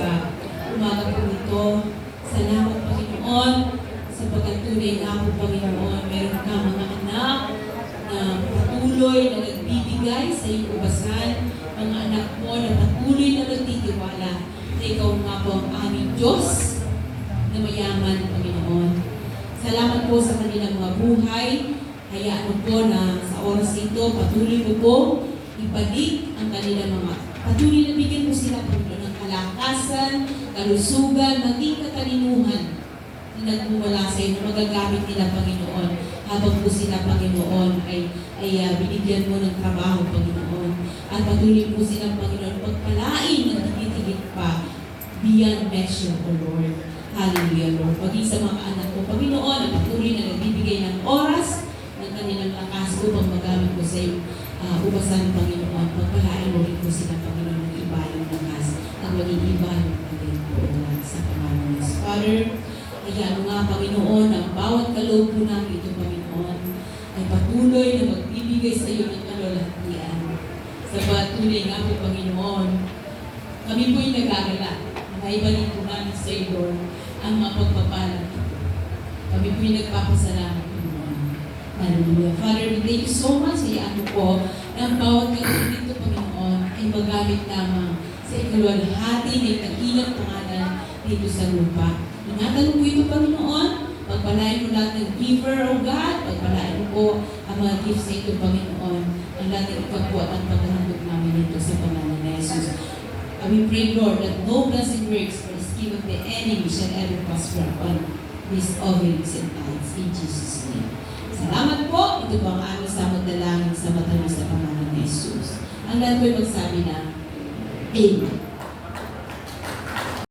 sa umaga po ito. Salamat, Panginoon, sa pagkatunay nga po, Panginoon. Meron ka mga anak na patuloy na nagbibigay sa iyong ubasan. Mga anak mo na patuloy na nagtitiwala na ikaw nga po ang aming Diyos na mayaman, Panginoon. Salamat po sa kanilang mga buhay. Hayaan mo po na sa oras ito, patuloy mo po ibalik ang kanilang mga patuloy na bigyan mo sila, Panginoon, ng kalakasan, kalusugan, maging katalinuhan na nagmumula sa iyo na magagamit nila, Panginoon, habang po sila, Panginoon, ay binigyan mo ng trabaho, Panginoon. At patuloy po sila, Panginoon, pagpalain ng higit-higit pa beyond measure, O Lord. Hallelujah, Lord. Paging sa mga anak ko, Panginoon, ang patuloy na nagbibigay ng oras ng kanilang lakas upang magamit ko sa iyo. Ubasan, Panginoon, pagpalain mo rin po sila, Panginoon, ng iba yung lakas at maging iba yung Panginoon sa pangalan ng Father. Kaya ano nga, Panginoon, ang bawat kaloob po namin ito, Panginoon, ay patuloy na magbibigay sa iyo ng kalulahatian. Sa patuloy nga po, Panginoon, kami po'y nag-aalala. Naibalik po namin sa iyo, Lord, ang mga pagpapalang. Kami po'y nagpapasalamat, Panginoon. Hallelujah. Father, we thank you so much. Hayaan mo po na ang bawat kaloob dito, Panginoon, ay magamit lamang sa ikaluwalhati ng kagilang pangalan dito sa lupa. Ingatan mo po ito, Panginoon. Pagpalain mo lahat ng giver, O God. Pagpalain mo po ang mga gifts sa ito, Panginoon. Ang lahat ng ipagpuat ang paghahandog namin ito sa pangalan ni Jesus. We pray, Lord, that no blessing works for the scheme of the enemy shall ever prosper upon these offerings and tithes in Jesus' name. Salamat po. Ito po ang aming samot dalangin sa matamis sa pangalan ni Jesus. Ang lahat po'y magsabi na, Amen.